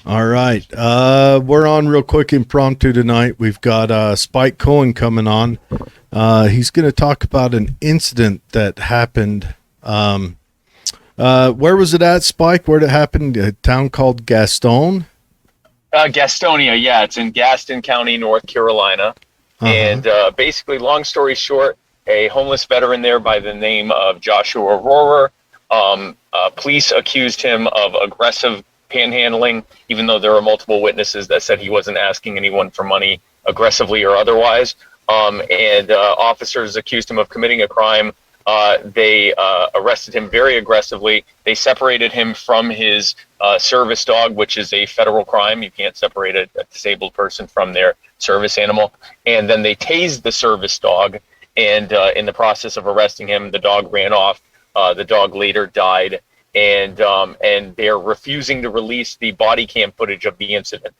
All right. We're on real quick impromptu tonight. We've got Spike Cohen coming on. He's going to talk about an incident that happened. Where was it at, Spike? Where did it happen? A town called Gaston? Gastonia, yeah, it's in Gaston County, North Carolina. Uh-huh. And basically, long story short, a homeless veteran there by the name of Joshua Rohrer. Police accused him of aggressive panhandling, even though there were multiple witnesses that said he wasn't asking anyone for money aggressively or otherwise. And officers accused him of committing a crime. They arrested him very aggressively. They separated him from his service dog, which is a federal crime. You can't separate a disabled person from their service animal. And then they tased the service dog. And in the process of arresting him, the dog ran off. The dog later died. And they're refusing to release the body cam footage of the incident.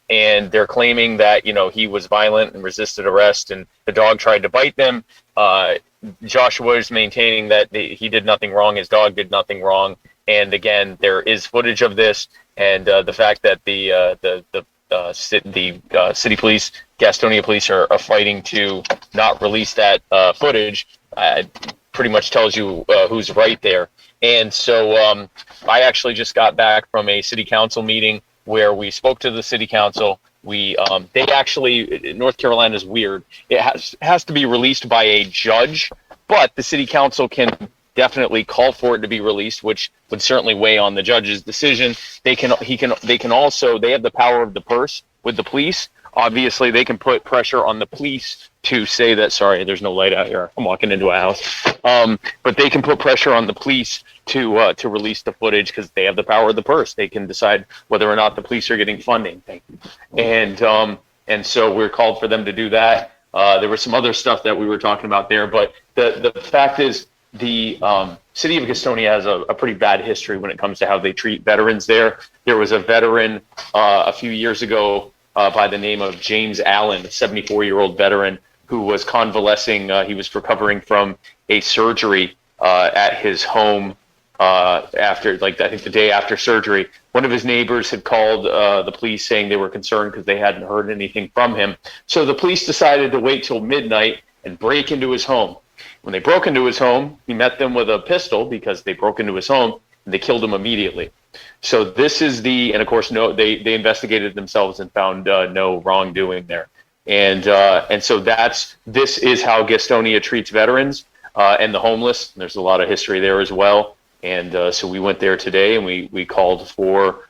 And they're claiming that, he was violent and resisted arrest, and the dog tried to bite them. Joshua is maintaining that he did nothing wrong. His dog did nothing wrong. And again, there is footage of this, and the fact that the city police, Gastonia police, are fighting to not release that footage pretty much tells you who's right there. And so I actually just got back from a city council meeting where we spoke to the city council. They actually, North Carolina is weird. It has to be released by a judge, but the city council can definitely call for it to be released, which would certainly weigh on the judge's decision. They have the power of the purse with the police. Obviously, they can put pressure on the police to say that, sorry, there's no light out here. I'm walking into a house. But they can put pressure on the police to release the footage because they have the power of the purse. They can decide whether or not the police are getting funding. Thank you. And so we're called for them to do that. There was some other stuff that we were talking about there, but the fact is the city of Gastonia has a pretty bad history when it comes to how they treat veterans there. There was a veteran a few years ago by the name of James Allen, a 74-year-old veteran who was convalescing. He was recovering from a surgery at his home after, I think the day after surgery. One of his neighbors had called the police saying they were concerned because they hadn't heard anything from him. So the police decided to wait till midnight and break into his home. When they broke into his home, he met them with a pistol because they broke into his home, and they killed him immediately. So this is and of course, they investigated themselves and found no wrongdoing there. And so this is how Gastonia treats veterans and the homeless. There's a lot of history there as well. And so we went there today, and we called for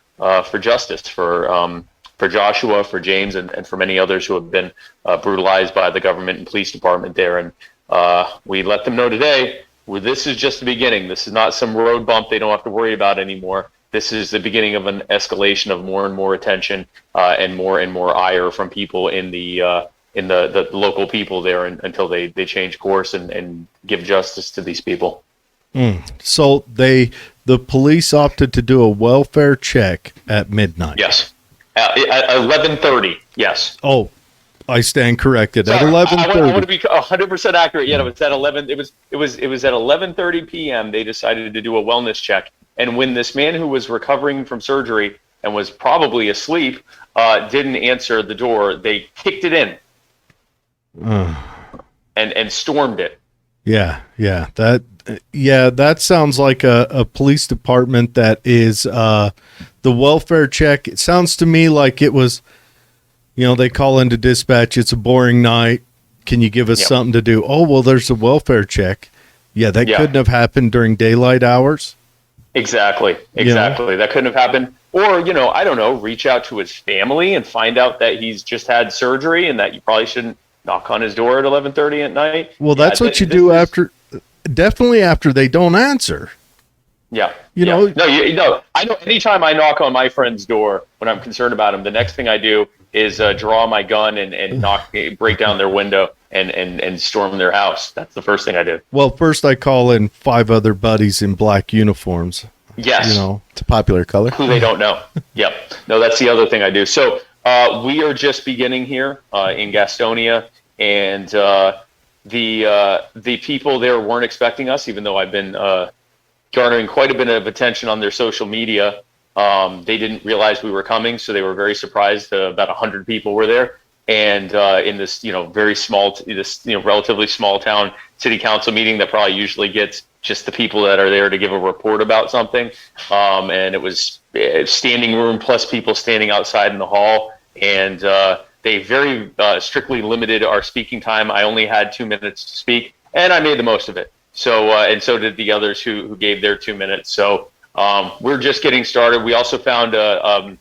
justice for Joshua, for James, and for many others who have been brutalized by the government and police department there. And we let them know today, this is just the beginning. This is not some road bump they don't have to worry about anymore. This is the beginning of an escalation of more and more attention and more ire from people in the local people there until they change course and give justice to these people. So the police opted to do a welfare check at midnight. Yes, at 11:30. Yes. Oh, I stand corrected. Sorry, at 11:30. I want to be 100% accurate. Yeah, it was at 11. It was at 11:30 p.m. They decided to do a wellness check. And when this man who was recovering from surgery and was probably asleep didn't answer the door, they kicked it in and stormed it. Yeah. That sounds like a police department that is the welfare check. It sounds to me like it was, they call into dispatch. It's a boring night. Can you give us something to do? Oh, well, there's a welfare check. Yeah, that couldn't have happened during daylight hours. Exactly. That couldn't have happened. Or, I don't know, reach out to his family and find out that he's just had surgery and that you probably shouldn't knock on his door at 11:30 at night. Well, that's what you do definitely after they don't answer. Yeah. No, I know anytime I knock on my friend's door when I'm concerned about him, the next thing I do is draw my gun and break down their window and storm their house. That's the first thing I do. Well, first I call in 5 other buddies in black uniforms. Yes. It's a popular color. Who they don't know. Yep. No, that's the other thing I do. So we are just beginning here in Gastonia, and the people there weren't expecting us, even though I've been garnering quite a bit of attention on their social media. They didn't realize we were coming, so they were very surprised. About 100 people were there, and in this relatively small town city council meeting that probably usually gets just the people that are there to give a report about something, and it was standing room plus people standing outside in the hall, and they very strictly limited our speaking time. I only had 2 minutes to speak, and I made the most of it. So and so did the others who gave their 2 minutes. So we're just getting started. We also found a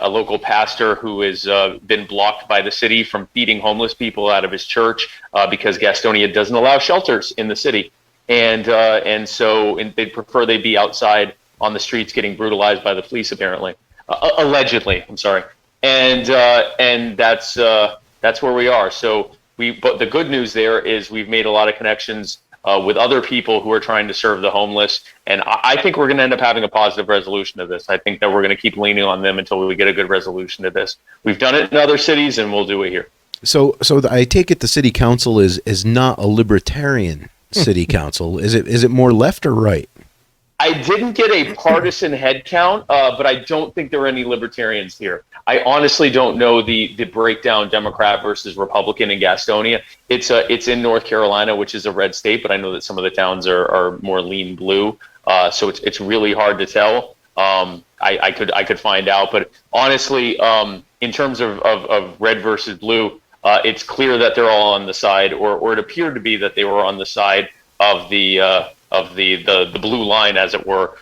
local pastor who has been blocked by the city from feeding homeless people out of his church because Gastonia doesn't allow shelters in the city, and so they'd prefer they be outside on the streets getting brutalized by the police, apparently, allegedly. I'm sorry, and that's where we are. So but the good news there is we've made a lot of connections with other people who are trying to serve the homeless. And I think we're going to end up having a positive resolution to this. I think that we're going to keep leaning on them until we get a good resolution to this. We've done it in other cities, and we'll do it here. So I take it the city council is not a libertarian city council. Is it more left or right? I didn't get a partisan head count, but I don't think there are any libertarians here. I honestly don't know the breakdown Democrat versus Republican in Gastonia. It's in North Carolina, which is a red state, but I know that some of the towns are more lean blue. So it's really hard to tell. I could find out, but honestly, in terms of red versus blue, it's clear that they're all on the side, or it appeared to be that they were on the side of the blue line, as it were.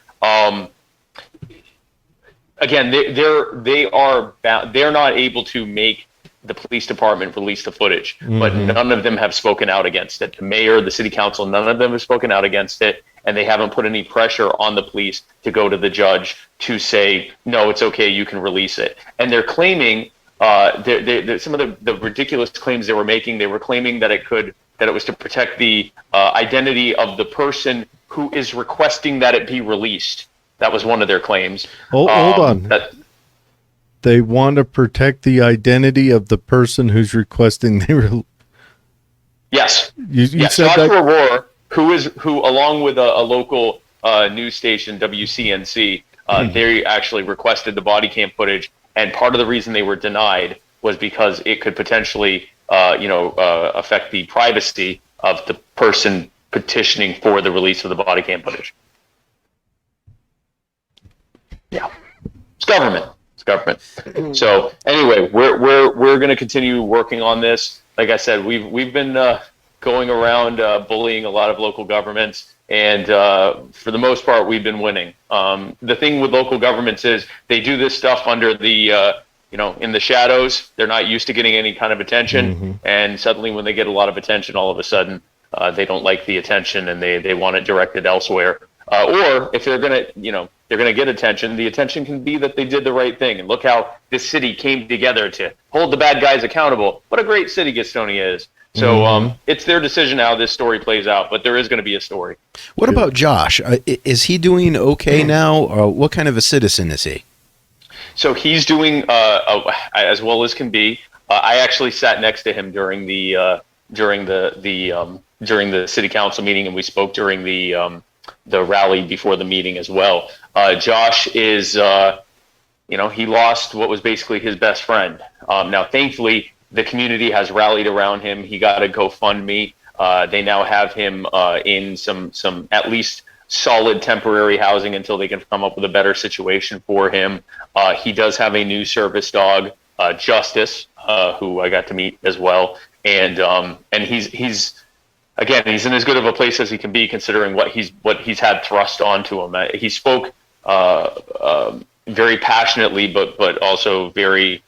Again, they're not able to make the police department release the footage, but none of them have spoken out against it. The mayor, the city council, none of them have spoken out against it, and they haven't put any pressure on the police to go to the judge to say, no, it's okay, you can release it. And they're claiming, some of the ridiculous claims they were making, they were claiming that it was to protect the identity of the person who is requesting that it be released. That was one of their claims. Hold on. They want to protect the identity of the person who's requesting they Yes. You said Joshua that? Rohrer, who along with a local news station, WCNC, they actually requested the body cam footage, and part of the reason they were denied was because it could potentially affect the privacy of the person petitioning for the release of the body cam footage. Yeah, it's government. So anyway, we're going to continue working on this. Like I said, we've been going around bullying a lot of local governments, and for the most part, we've been winning. The thing with local governments is they do this stuff under the in the shadows. They're not used to getting any kind of attention, and suddenly when they get a lot of attention, all of a sudden they don't like the attention and they want it directed elsewhere. Or if they're gonna get attention, the attention can be that they did the right thing. And look how this city came together to hold the bad guys accountable. What a great city Gastonia is. So it's their decision how this story plays out, but there is going to be a story. What about Josh? Is he doing okay now? Or what kind of a citizen is he? So he's doing as well as can be. I actually sat next to him during the city council meeting, and we spoke during the rally before the meeting as well. Josh is, he lost what was basically his best friend. Now, thankfully, the community has rallied around him. He got a GoFundMe. They now have him in some at least solid temporary housing until they can come up with a better situation for him. He does have a new service dog, Justice, who I got to meet as well. And he's again, he's in as good of a place as he can be, considering what he's had thrust onto him. He spoke very passionately, but also very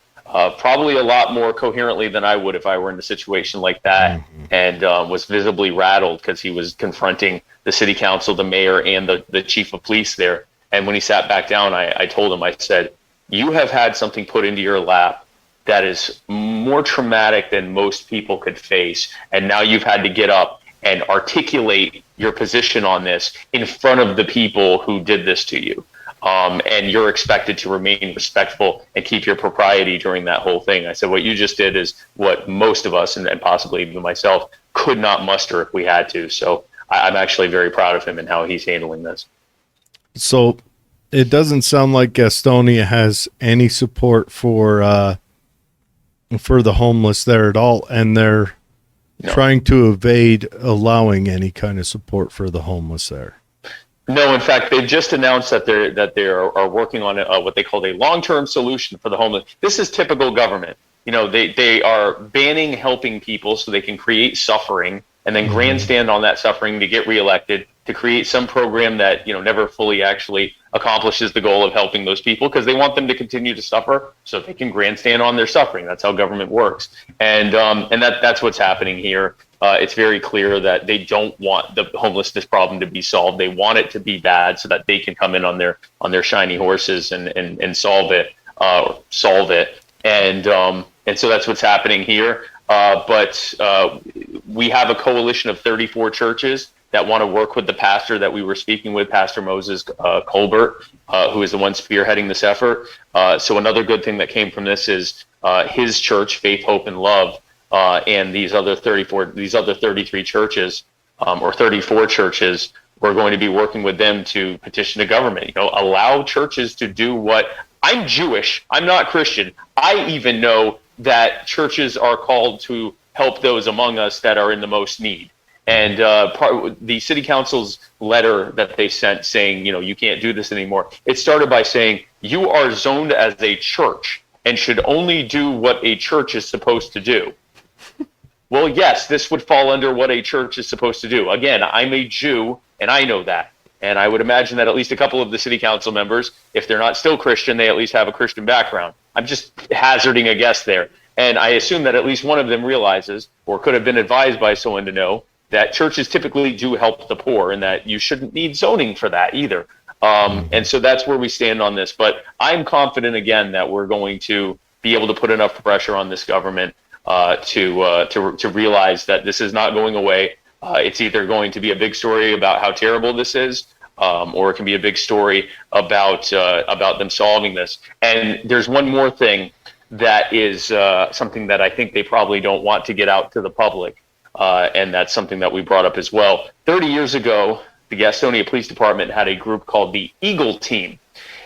probably a lot more coherently than I would if I were in a situation like that, and was visibly rattled because he was confronting the city council, the mayor, and the chief of police there. And when he sat back down, I told him, I said, "You have had something put into your lap that is more traumatic than most people could face, and now you've had to get up and articulate your position on this in front of the people who did this to you. And you're expected to remain respectful and keep your propriety during that whole thing." I said, what you just did is what most of us, and possibly even myself, could not muster if we had to. So I'm actually very proud of him and how he's handling this. So it doesn't sound like Gastonia has any support for the homeless there at all, and they're trying to evade allowing any kind of support for the homeless there. No, in fact, they've just announced that they are working on what they call a long-term solution for the homeless. This is typical government. They are banning helping people so they can create suffering and then grandstand on that suffering to get reelected, to create some program that never fully actually accomplishes the goal of helping those people, because they want them to continue to suffer so they can grandstand on their suffering. That's how government works, and that's what's happening here. It's very clear that they don't want the homelessness problem to be solved. They want it to be bad so that they can come in on their shiny horses and solve it. And so that's what's happening here. But we have a coalition of 34 churches that want to work with the pastor that we were speaking with, Pastor Moses Colbert, who is the one spearheading this effort. So another good thing that came from this is his church, Faith, Hope, and Love, and these other 33 churches, or 34 churches, we're going to be working with them to petition the government. Allow churches to do what. I'm Jewish. I'm not Christian. I even know that churches are called to help those among us that are in the most need. And the city council's letter that they sent saying, you can't do this anymore, it started by saying, you are zoned as a church and should only do what a church is supposed to do. Well, yes, this would fall under what a church is supposed to do. Again, I'm a Jew, and I know that. And I would imagine that at least a couple of the city council members, if they're not still Christian, they at least have a Christian background. I'm just hazarding a guess there. And I assume that at least one of them realizes, or could have been advised by someone to know, that churches typically do help the poor and that you shouldn't need zoning for that either. And so that's where we stand on this. But I'm confident, again, that we're going to be able to put enough pressure on this government to realize that this is not going away. It's either going to be a big story about how terrible this is, or it can be a big story about them solving this. And there's one more thing that is something that I think they probably don't want to get out to the public, and that's something that we brought up as well. 30 years ago, the Gastonia Police Department had a group called the Eagle Team.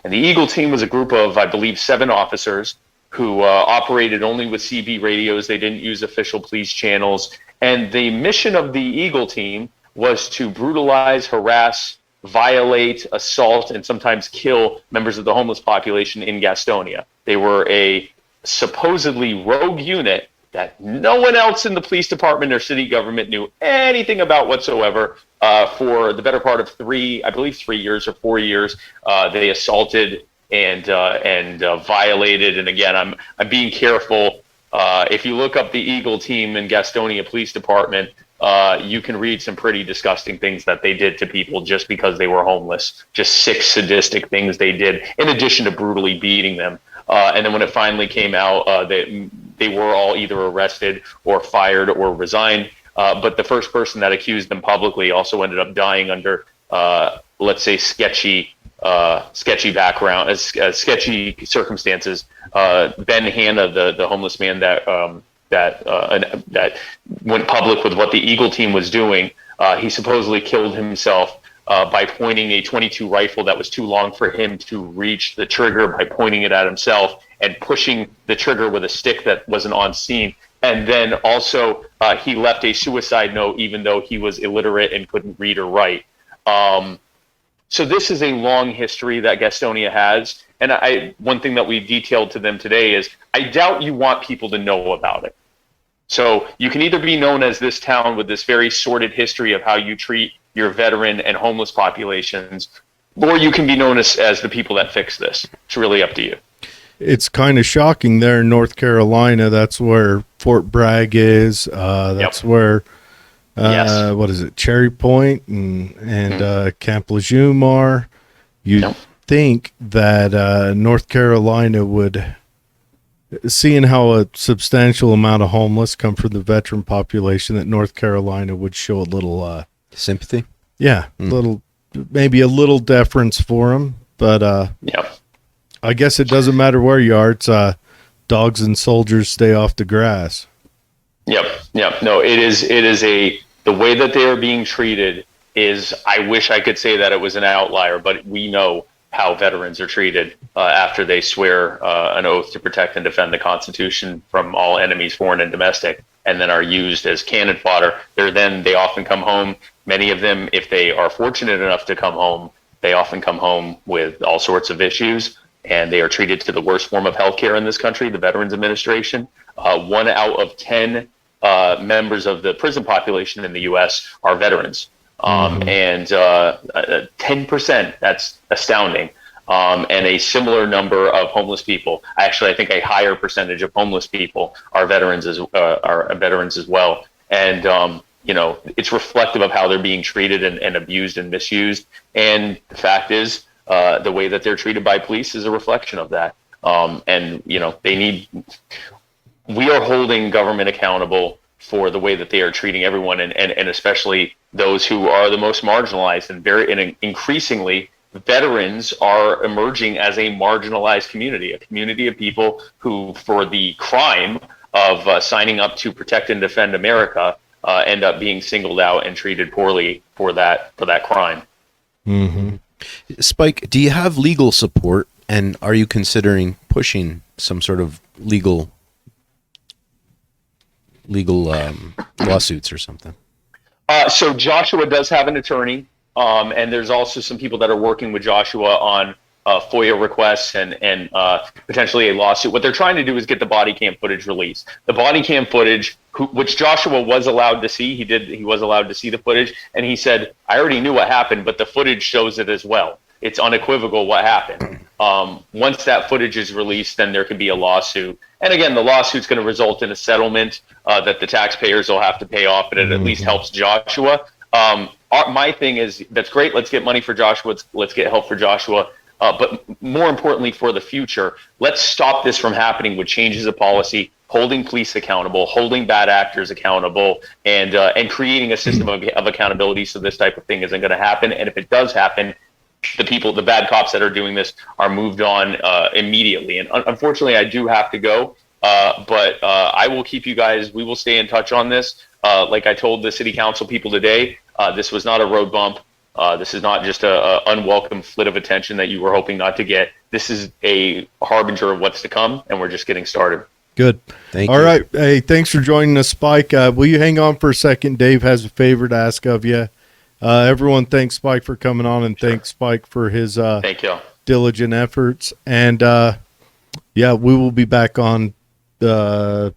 And the Eagle Team was a group of, I believe, 7 officers who operated only with CB radios. They didn't use official police channels. And the mission of the Eagle Team was to brutalize, harass, violate, assault, and sometimes kill members of the homeless population in Gastonia. They were a supposedly rogue unit that no one else in the police department or city government knew anything about whatsoever. For the better part of 3 years or 4 years, they assaulted and violated. And again, I'm being careful. If you look up the Eagle Team in Gastonia Police Department, you can read some pretty disgusting things that they did to people just because they were homeless. Just sick, sadistic things they did, in addition to brutally beating them. And then when it finally came out, they were all either arrested or fired or resigned. But the first person that accused them publicly also ended up dying under, let's say, sketchy background, sketchy circumstances. Ben Hanna, the homeless man that went public with what the Eagle Team was doing, he supposedly killed himself by pointing a .22 rifle that was too long for him to reach the trigger, by pointing it at himself and pushing the trigger with a stick that wasn't on scene. And then also he left a suicide note even though he was illiterate and couldn't read or write. So this is a long history that Gastonia has. And one thing that we detailed to them today is I doubt you want people to know about it. So you can either be known as this town with this very sordid history of how you treat your veteran and homeless populations, or you can be known as the people that fix this. It's really up to you. It's kind of shocking there in North Carolina. That's where Fort Bragg is. That's where, Yes. What is it, Cherry Point and Camp Lejeune are. You'd think that North Carolina would, seeing how a substantial amount of homeless come from the veteran population, that North Carolina would show a little sympathy. Yeah, maybe a little deference for them, but I guess it doesn't matter where you are. It's dogs and soldiers stay off the grass. Yep. No, it is the way that they are being treated is, I wish I could say that it was an outlier, but we know how veterans are treated after they swear an oath to protect and defend the Constitution from all enemies, foreign and domestic, and then are used as cannon fodder. They often come home. Many of them, if they are fortunate enough to come home, they often come home with all sorts of issues, and they are treated to the worst form of healthcare in this country, the Veterans Administration. 1 out of 10 members of the prison population in the U.S. are veterans. And 10%, that's astounding. And a similar number of homeless people. Actually, I think a higher percentage of homeless people are veterans as well. And it's reflective of how they're being treated and abused and misused. And the fact is, the way that they're treated by police is a reflection of that. We are holding government accountable for the way that they are treating everyone, and especially those who are the most marginalized, and increasingly veterans are emerging as a marginalized community, a community of people who, for the crime of signing up to protect and defend America, end up being singled out and treated poorly for that crime. Mm-hmm. Spike, do you have legal support, and are you considering pushing some sort of legal lawsuits or something? So Joshua does have an attorney, and there's also some people that are working with Joshua on FOIA requests and potentially a lawsuit. What they're trying to do is get the body cam footage released. The body cam footage, which Joshua was allowed to see, he was allowed to see the footage, and he said, "I already knew what happened, but the footage shows it as well. It's unequivocal what happened." Once that footage is released, then there can be a lawsuit. And again, the lawsuit's going to result in a settlement that the taxpayers will have to pay off, but it at least helps Joshua. My thing is, that's great. Let's get money for Joshua. Let's get help for Joshua. But more importantly, for the future, let's stop this from happening with changes of policy, holding police accountable, holding bad actors accountable, and creating a system of accountability so this type of thing isn't going to happen. And if it does happen, the bad cops that are doing this are moved on immediately. And unfortunately, I do have to go, but I will keep you guys. We will stay in touch on this. Like I told the city council people today, this was not a road bump. This is not just a unwelcome flit of attention that you were hoping not to get. This is a harbinger of what's to come, and we're just getting started. Good. Thank you. All right. Hey, thanks for joining us, Spike. Will you hang on for a second? Dave has a favor to ask of you. Everyone, thanks Spike for coming on, and thanks Spike for his Thank you. diligent efforts. And we will be back on Friday.